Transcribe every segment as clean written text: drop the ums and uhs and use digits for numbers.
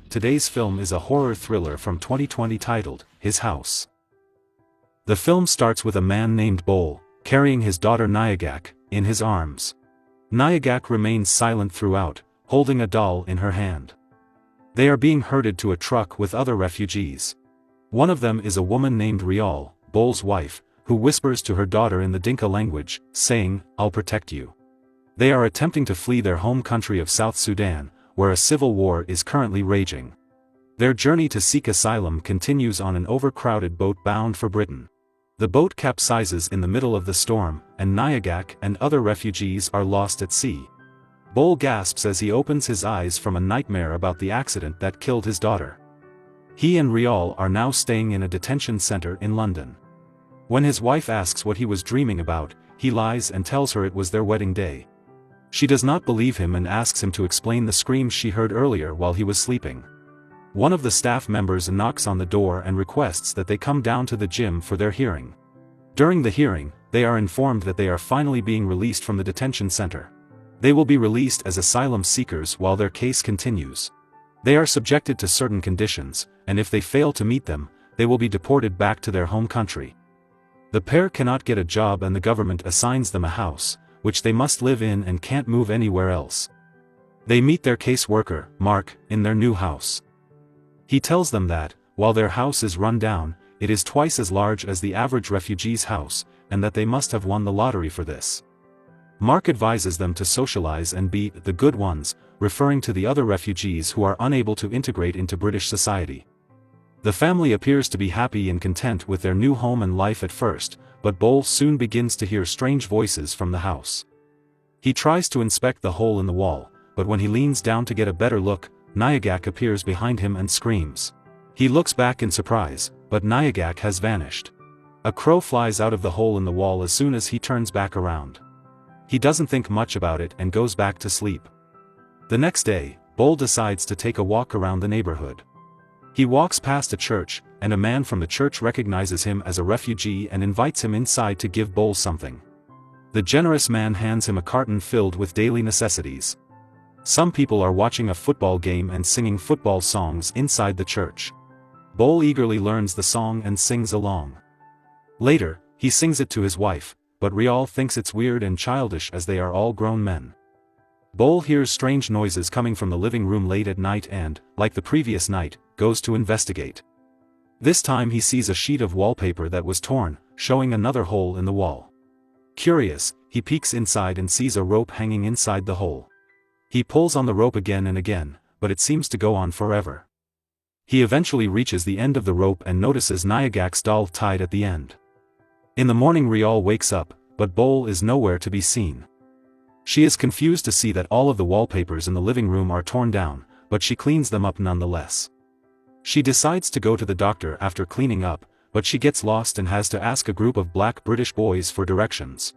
today's film is a horror thriller from 2020 titled, His House. The film starts with a man named Bol, carrying his daughter Nyagak, in his arms. Nyagak remains silent throughout, holding a doll in her hand. They are being herded to a truck with other refugees. One of them is a woman named Rial, Bol's wife, who whispers to her daughter in the Dinka language, saying, "I'll protect you." They are attempting to flee their home country of South Sudan, where a civil war is currently raging. Their journey to seek asylum continues on an overcrowded boat bound for Britain. The boat capsizes in the middle of the storm, and Nyagak and other refugees are lost at sea. Bol gasps as he opens his eyes from a nightmare about the accident that killed his daughter. He and Rial are now staying in a detention center in London. When his wife asks what he was dreaming about, he lies and tells her it was their wedding day. She does not believe him and asks him to explain the screams she heard earlier while he was sleeping. One of the staff members knocks on the door and requests that they come down to the gym for their hearing. During the hearing, they are informed that they are finally being released from the detention center. They will be released as asylum seekers while their case continues. They are subjected to certain conditions, and if they fail to meet them, they will be deported back to their home country. The pair cannot get a job and the government assigns them a house, which they must live in and can't move anywhere else. They meet their caseworker, Mark, in their new house. He tells them that, while their house is run down, it is twice as large as the average refugee's house, and that they must have won the lottery for this. Mark advises them to socialize and be the good ones, referring to the other refugees who are unable to integrate into British society. The family appears to be happy and content with their new home and life at first, but Bol soon begins to hear strange voices from the house. He tries to inspect the hole in the wall, but when he leans down to get a better look, Nyagak appears behind him and screams. He looks back in surprise, but Nyagak has vanished. A crow flies out of the hole in the wall as soon as he turns back around. He doesn't think much about it and goes back to sleep. The next day, Bol decides to take a walk around the neighborhood. He walks past a church, and a man from the church recognizes him as a refugee and invites him inside to give Bol something. The generous man hands him a carton filled with daily necessities. Some people are watching a football game and singing football songs inside the church. Bol eagerly learns the song and sings along. Later, he sings it to his wife, but Rial thinks it's weird and childish as they are all grown men. Bol hears strange noises coming from the living room late at night and, like the previous night, goes to investigate. This time he sees a sheet of wallpaper that was torn, showing another hole in the wall. Curious, he peeks inside and sees a rope hanging inside the hole. He pulls on the rope again and again, but it seems to go on forever. He eventually reaches the end of the rope and notices Nyagak's doll tied at the end. In the morning Rial wakes up, but Bol is nowhere to be seen. She is confused to see that all of the wallpapers in the living room are torn down, but she cleans them up nonetheless. She decides to go to the doctor after cleaning up, but she gets lost and has to ask a group of black British boys for directions.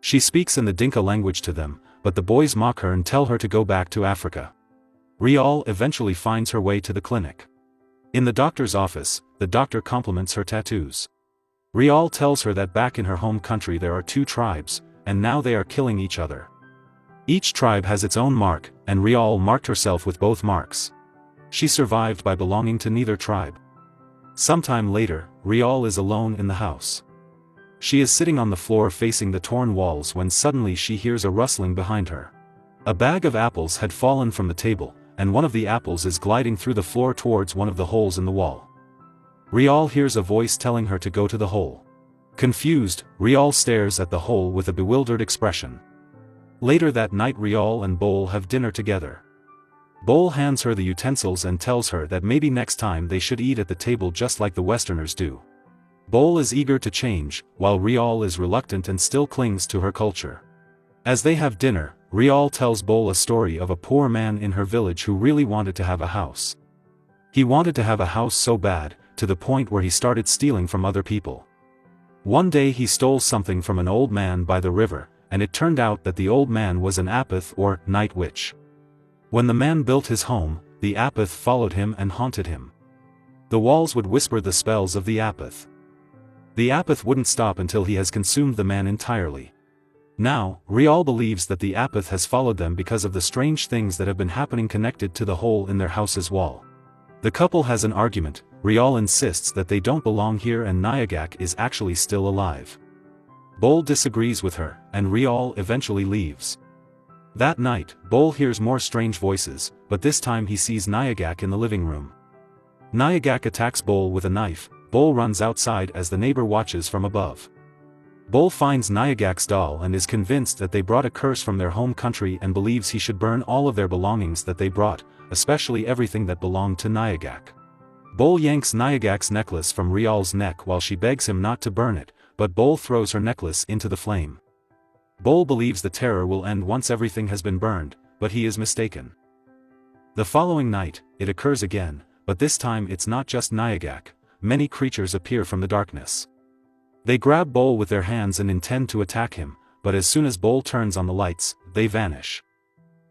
She speaks in the Dinka language to them, but the boys mock her and tell her to go back to Africa. Rial eventually finds her way to the clinic. In the doctor's office, the doctor compliments her tattoos. Rial tells her that back in her home country there are two tribes, and now they are killing each other. Each tribe has its own mark, and Rial marked herself with both marks. She survived by belonging to neither tribe. Sometime later, Rial is alone in the house. She is sitting on the floor facing the torn walls when suddenly she hears a rustling behind her. A bag of apples had fallen from the table, and one of the apples is gliding through the floor towards one of the holes in the wall. Rial hears a voice telling her to go to the hole. Confused, Rial stares at the hole with a bewildered expression. Later that night Rial and Bol have dinner together. Bol hands her the utensils and tells her that maybe next time they should eat at the table just like the Westerners do. Bol is eager to change, while Rial is reluctant and still clings to her culture. As they have dinner, Rial tells Bol a story of a poor man in her village who really wanted to have a house. He wanted to have a house so bad, to the point where he started stealing from other people. One day he stole something from an old man by the river, and it turned out that the old man was an Apith or night witch. When the man built his home, the Apith followed him and haunted him. The walls would whisper the spells of the Apith. The Apith wouldn't stop until he has consumed the man entirely. Now, Rial believes that the Apith has followed them because of the strange things that have been happening connected to the hole in their house's wall. The couple has an argument. Rial insists that they don't belong here and Nyagak is actually still alive. Bol disagrees with her, and Rial eventually leaves. That night, Bol hears more strange voices, but this time he sees Nyagak in the living room. Nyagak attacks Bol with a knife. Bol runs outside as the neighbor watches from above. Bol finds Nyagak's doll and is convinced that they brought a curse from their home country and believes he should burn all of their belongings that they brought, especially everything that belonged to Nyagak. Bol yanks Nyagak's necklace from Rial's neck while she begs him not to burn it, but Bol throws her necklace into the flame. Bol believes the terror will end once everything has been burned, but he is mistaken. The following night, it occurs again, but this time it's not just Nyagak. Many creatures appear from the darkness. They grab Bol with their hands and intend to attack him, but as soon as Bol turns on the lights, they vanish.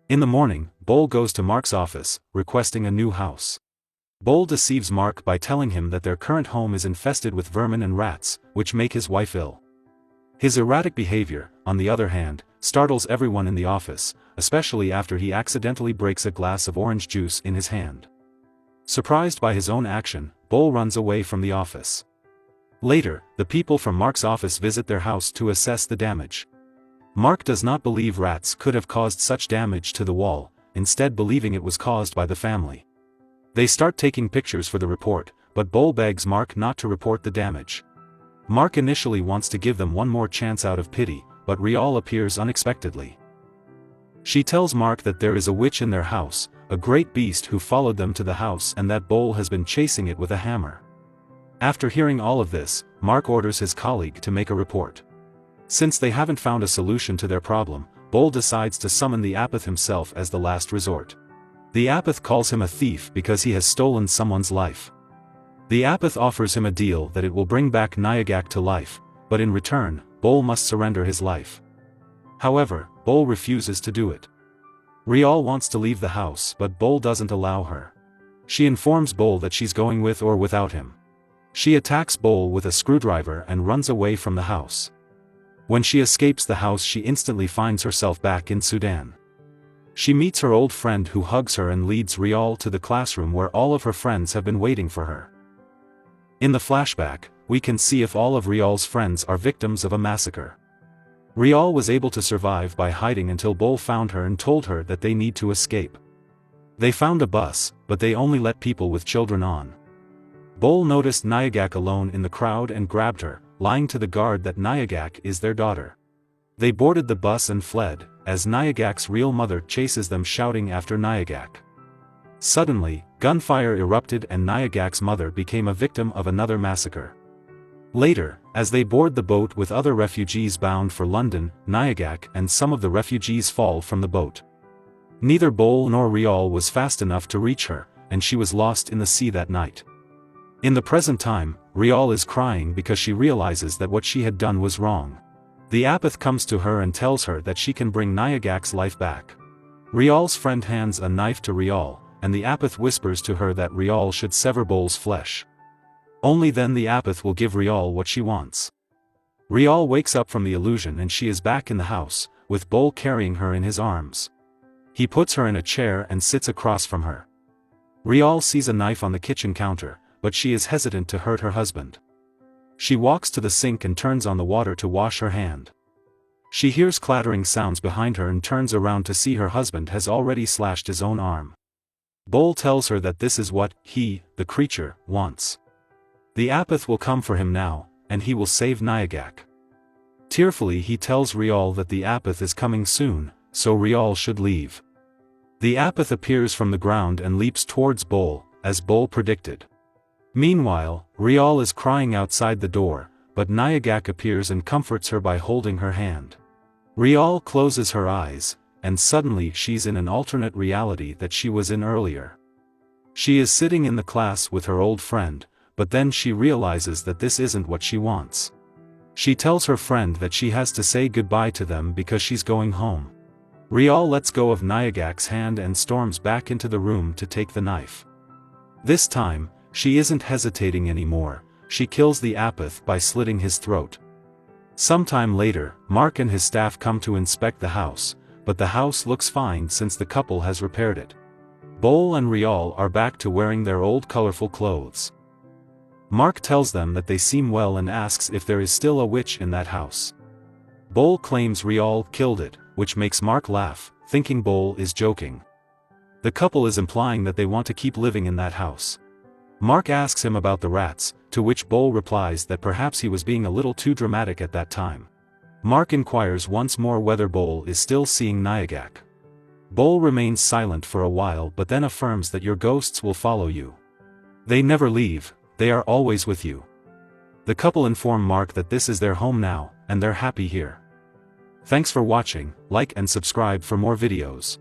In the morning, Bol goes to Mark's office, requesting a new house. Bol deceives Mark by telling him that their current home is infested with vermin and rats, which make his wife ill. His erratic behavior, on the other hand, startles everyone in the office, especially after he accidentally breaks a glass of orange juice in his hand. Surprised by his own action, Bol runs away from the office. Later, the people from Mark's office visit their house to assess the damage. Mark does not believe rats could have caused such damage to the wall, instead believing it was caused by the family. They start taking pictures for the report, but Bol begs Mark not to report the damage. Mark initially wants to give them one more chance out of pity, but Rial appears unexpectedly. She tells Mark that there is a witch in their house, a great beast who followed them to the house and that Bol has been chasing it with a hammer. After hearing all of this, Mark orders his colleague to make a report. Since they haven't found a solution to their problem, Bol decides to summon the Apith himself as the last resort. The Apith calls him a thief because he has stolen someone's life. The Apith offers him a deal that it will bring back Nyagak to life, but in return, Bol must surrender his life. However, Bol refuses to do it. Rial wants to leave the house but Bol doesn't allow her. She informs Bol that she's going with or without him. She attacks Bol with a screwdriver and runs away from the house. When she escapes the house she instantly finds herself back in Sudan. She meets her old friend who hugs her and leads Rial to the classroom where all of her friends have been waiting for her. In the flashback, we can see if all of Rial's friends are victims of a massacre. Rial was able to survive by hiding until Bol found her and told her that they need to escape. They found a bus, but they only let people with children on. Bol noticed Nyagak alone in the crowd and grabbed her, lying to the guard that Nyagak is their daughter. They boarded the bus and fled, as Nyagak's real mother chases them shouting after Nyagak. Suddenly, gunfire erupted and Nyagak's mother became a victim of another massacre. Later, as they board the boat with other refugees bound for London, Nyagak and some of the refugees fall from the boat. Neither Bol nor Rial was fast enough to reach her, and she was lost in the sea that night. In the present time, Rial is crying because she realizes that what she had done was wrong. The Apith comes to her and tells her that she can bring Nyagak's life back. Rial's friend hands a knife to Rial, and the Apith whispers to her that Rial should sever Bol's flesh. Only then the Apith will give Rial what she wants. Rial wakes up from the illusion and she is back in the house, with Bol carrying her in his arms. He puts her in a chair and sits across from her. Rial sees a knife on the kitchen counter, but she is hesitant to hurt her husband. She walks to the sink and turns on the water to wash her hand. She hears clattering sounds behind her and turns around to see her husband has already slashed his own arm. Bol tells her that this is what he, the creature, wants. The Apith will come for him now, and he will save Nyagak. Tearfully he tells Rial that the Apith is coming soon, so Rial should leave. The Apith appears from the ground and leaps towards Bol, as Bol predicted. Meanwhile, Rial is crying outside the door, but Nyagak appears and comforts her by holding her hand. Rial closes her eyes, and suddenly she's in an alternate reality that she was in earlier. She is sitting in the class with her old friend, but then she realizes that this isn't what she wants. She tells her friend that she has to say goodbye to them because she's going home. Rial lets go of Nyagak's hand and storms back into the room to take the knife. This time, she isn't hesitating anymore, she kills the Apith by slitting his throat. Sometime later, Mark and his staff come to inspect the house, but the house looks fine since the couple has repaired it. Bol and Rial are back to wearing their old colorful clothes. Mark tells them that they seem well and asks if there is still a witch in that house. Bol claims Rial killed it, which makes Mark laugh, thinking Bol is joking. The couple is implying that they want to keep living in that house. Mark asks him about the rats, to which Bol replies that perhaps he was being a little too dramatic at that time. Mark inquires once more whether Bol is still seeing Nyagak. Bol remains silent for a while but then affirms that your ghosts will follow you. They never leave, they are always with you. The couple inform Mark that this is their home now, and they're happy here. Thanks for watching, like and subscribe for more videos.